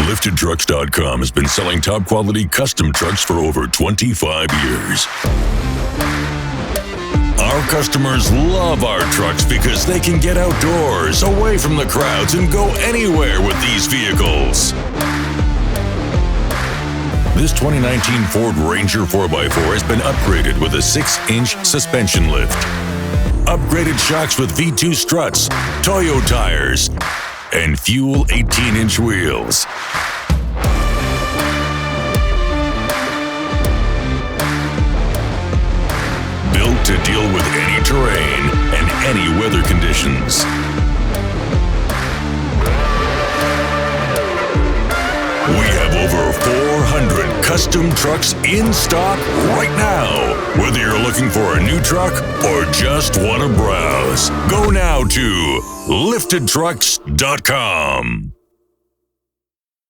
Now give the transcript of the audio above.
LiftedTrucks.com has been selling top-quality custom trucks for over 25 years. Our customers love our trucks because they can get outdoors, away from the crowds, and go anywhere with these vehicles. This 2019 Ford Ranger 4x4 has been upgraded with a 6-inch suspension lift, upgraded shocks with V2 struts, Toyo tires, and fuel 18-inch wheels. Built to deal with any terrain and any weather conditions. We have over 400 custom trucks in stock right now. Whether you're looking for a new truck or just want to browse, go now to LiftedTrucks.com.